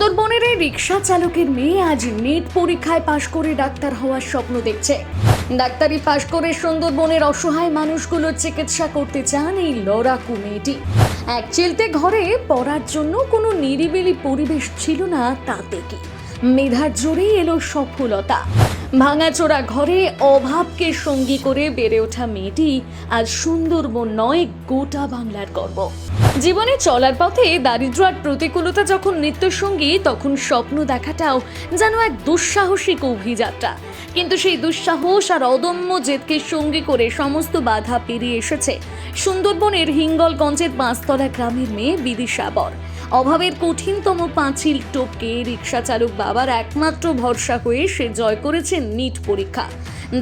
সুন্দরবনের এই রিক্সা চালকের মেয়ে আজ নিট পরীক্ষায় পাশ করে ডাক্তার হওয়ার স্বপ্ন দেখছে। ডাক্তারি পাশ করে সুন্দরবনের অসহায় মানুষগুলোর চিকিৎসা করতে চান এই লড়াকু মেয়েটি। এক চিলতে ঘরে পড়ার জন্য কোনো নিরিবিলি পরিবেশ ছিল না, তাতে কি মেধার জোরেই এলো সফলতা। ভাঙাচোরা ঘরে অভাবকে সঙ্গী করে বেড়ে ওঠা মেয়েটি আজ সুন্দরবন নয়, গোটা বাংলার গর্ব। জীবনে চলার পথে দারিদ্র্য আর প্রতিকূলতা যখন নিত্যসঙ্গী, তখন স্বপ্ন দেখাটাও যেন এক দুঃসাহসিক অভিযাত্রা। কিন্তু সেই দুঃসাহস আর অদম্য জেদকে সঙ্গী করে সমস্ত বাধা পেরিয়ে এসেছে সুন্দরবনের হিঙ্গলগঞ্জের পাঁচতলা গ্রামের মেয়ে বিদিশা বর। অভাবের কঠিনতম পাঁচিল টপকে রিক্সা চালক বাবার একমাত্র ভরসা হয়ে সে জয় করেছে নিট পরীক্ষা।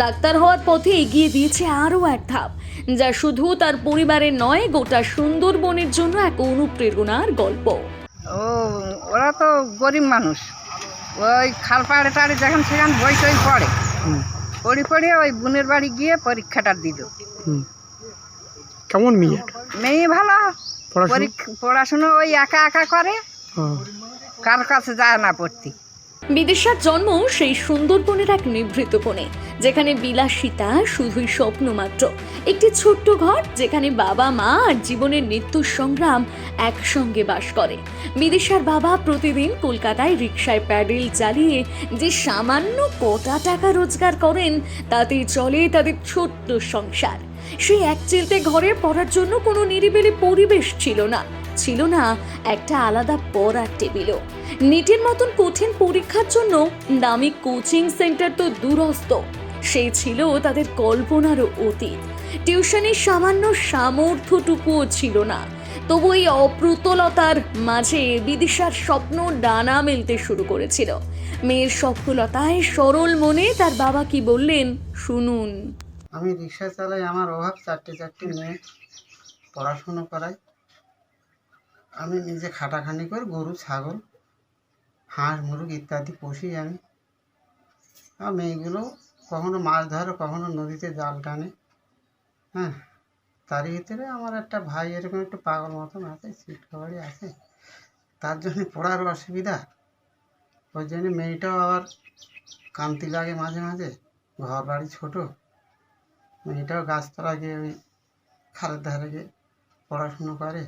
ডাক্তার হওয়ার পথে এগিয়ে দিয়েছে আরও এক ধাপ, যা শুধু তার পরিবারের নয়, গোটা সুন্দরবনের জন্য এক অনুপ্রেরণার গল্প। ওরা তো গরিব মানুষ, ওই খাল পাড়ে টাড়ে যখন সেখানে বই টই পড়ে ওই বোনের বাড়ি গিয়ে পরীক্ষাটা দিল। কেমন মেয়ে? মেয়ে ভালো, পড়াশুনো ওই একা একা করে, কার কাছে যায় না পড়তে। বিদিশার জন্ম সেই সুন্দরবনের এক নিভৃত কোণে, যেখানে বিলাসিতা শুধুই স্বপ্ন মাত্র। একটি ছোট্ট ঘর যেখানে বাবা মা আর জীবনের নিত্য সংগ্রাম একসঙ্গে বাস করে। বিদিশার বাবা প্রতিদিন কলকাতায় রিক্সায় প্যাডেল চালিয়ে যে সামান্য কটা টাকা রোজগার করেন, তাতেই চলে তাদের ছোট্ট সংসার। সেই এক চিলতে ঘরে পড়ার জন্য কোনো নিরিবিলি পরিবেশ ছিল না, ছিল না একটা আলাদা পড়ার টেবিলও। নিটের মতন কঠিন পরীক্ষার জন্য দামি কোচিং সেন্টার তো দূরস্থ, সেই ছিল তাদের কল্পনারও অতীত। টিউশনের সামান্য সামর্থ্যটুকুও ছিল না। তবু এই অপ্রতুলতার মাঝে বিদিশার স্বপ্ন ডানা মেলতে শুরু করেছিল। মেয়ের সফলতায় সরল মনে তার বাবা কি বললেন শুনুন। আমি রিক্সা চালাই, আমার অভাব চারটে মেয়ে পড়াশুনো করাই। আমি নিজে খাটাখানি করে গরু ছাগল হাঁস মুরগ ইত্যাদি পুষি আমি। আর মেয়েগুলো কখনো মাছ ধরে, কখনো নদীতে জাল টানে। হ্যাঁ, তারই ভিতরে আমার একটা ভাই এরকম একটু পাগল মতন আছে, সিট খাবারই আছে, তার জন্য পড়ার অসুবিধা। ওই জন্য মেয়েটাও আবার কান্তি লাগে মাঝে মাঝে, ঘর বাড়ি ছোটো। মেয়েটাও গাছতলা গিয়ে ওই খালের ধারে গিয়ে পড়াশুনো করে।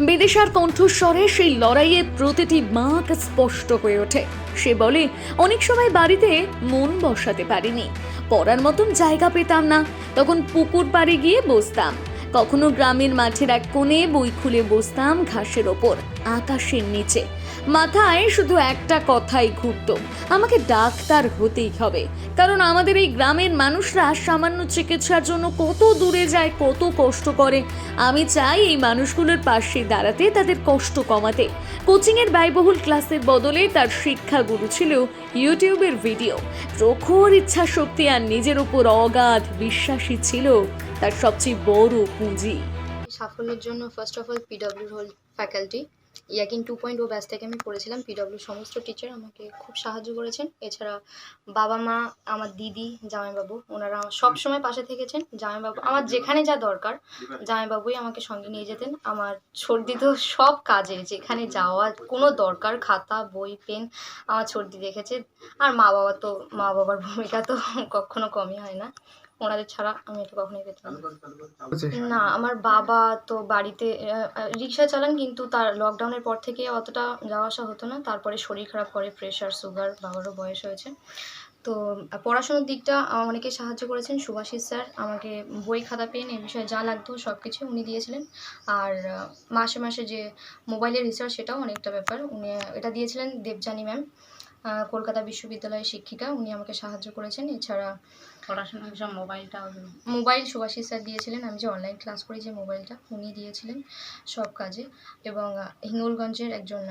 বিদিশার কণ্ঠস্বরে সেই লড়াইয়ের প্রতিটি বাঁক স্পষ্ট হয়ে ওঠে। সে বলে, অনেক সময় বাড়িতে মন বসাতে পারিনি, পড়ার মতন জায়গা পেতাম না, তখন পুকুর পাড়ে গিয়ে বসতাম। কখনো গ্রামের মাঠের এক কোণে বই খুলে বসতাম ঘাসের ওপর, আকাশের নিচে। মাথায় শুধু একটা কথাই ঘুরত, আমাকে ডাক্তার হতেই হবে। কারণ আমাদের এই গ্রামের মানুষরা সামান্য চিকিৎসার জন্য কত দূরে যায়, কত কষ্ট করে। আমি চাই এই মানুষগুলোর পাশে দাঁড়াতে, তাদের কষ্ট কমাতে। কোচিংয়ের ব্যয়বহুল ক্লাসের বদলে তার শিক্ষাগুরু ছিল ইউটিউবের ভিডিও। প্রখর ইচ্ছা শক্তি আর নিজের উপর অগাধ বিশ্বাসী ছিল তার সবচেয়ে বড় পুঁজি। সাফল্যের জন্য ফার্স্ট অফ অল পিডব্লিউর হোল ফ্যাকাল্টি ইয়াকিং 2.0 ব্যাচ থেকে আমি পড়েছিলাম। পিডব্লিউর সমস্ত টিচার আমাকে খুব সাহায্য করেছেন। এছাড়া বাবা মা, আমার দিদি, জামাইবাবু, ওনারা আমার সবসময় পাশে থেকেছেন। জামাইবাবু আমার যেখানে যা দরকার জামাইবাবুই আমাকে সঙ্গে নিয়ে যেতেন। আমার সর্দিত সব কাজে যেখানে যাওয়ার কোনো দরকার, খাতা বই পেন আমার সর্দি দেখেছে। আর মা বাবার ভূমিকা তো কখনো কমই হয় না, ওনাদের ছাড়া আমি এটা কখনোই পেতাম না। আমার বাবা তো বাড়িতে রিক্সা চালান, কিন্তু তার লকডাউনের পর থেকে অতটা যাওয়া আসা হতো না। তারপরে শরীর খারাপ করে, প্রেশার, সুগার, বাবারও বয়স হয়েছে। তো পড়াশোনার দিকটা অনেকে সাহায্য করেছেন। সুভাষিস স্যার আমাকে বই খাতা পেন এই বিষয়ে যা লাগতো সব কিছু উনি দিয়েছিলেন। আর মাসে মাসে যে মোবাইলের রিচার্জ, সেটাও অনেকটা ব্যাপার উনি এটা দিয়েছিলেন। দেবযানী ম্যাম, কলকাতা বিশ্ববিদ্যালয়ের শিক্ষিকা, উনি আমাকে সাহায্য করেছেন। এছাড়া পড়াশোনার সব মোবাইল সুভাষিস স্যার দিয়েছিলেন। আমি যে অনলাইন ক্লাস করি যে মোবাইলটা উনি দিয়েছিলেন সব কাজে। এবং হিঙ্গলগঞ্জের একজন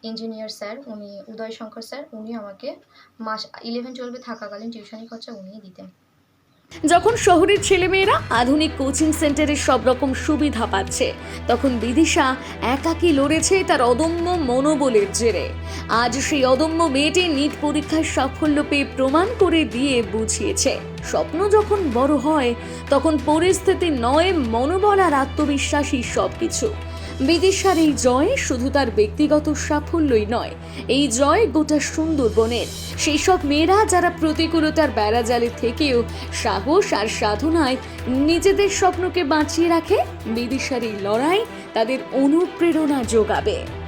ইঞ্জিনিয়ার স্যার, উনি উদয় শঙ্কর স্যার, উনি আমাকে মাস 11-12 থাকাকালীন টিউশনি খরচা উনিই দিতেন। যখন শহরের ছেলেমেয়েরা আধুনিক কোচিং সেন্টারের সব রকম সুবিধা পাচ্ছে, তখন বিদিশা একাকী লড়েছে তার অদম্য মনোবলের জেরে। আজ সেই অদম্য মেয়েটি নিট পরীক্ষায় সাফল্য পেয়ে প্রমাণ করে দিয়ে বুঝিয়েছে, স্বপ্ন যখন বড় হয় তখন পরিস্থিতি নয়, মনোবল আর আত্মবিশ্বাসী সবকিছু। বিদিশার এই জয় শুধু তার ব্যক্তিগত সাফল্যই নয়, এই জয় গোটা সুন্দরবনের সেই সব মেয়েরা যারা প্রতিকূলতার বেড়াজালে থেকেও সাহস আর সাধনায় নিজেদের স্বপ্নকে বাঁচিয়ে রাখে। বিদিশার এই লড়াই তাদের অনুপ্রেরণা যোগাবে।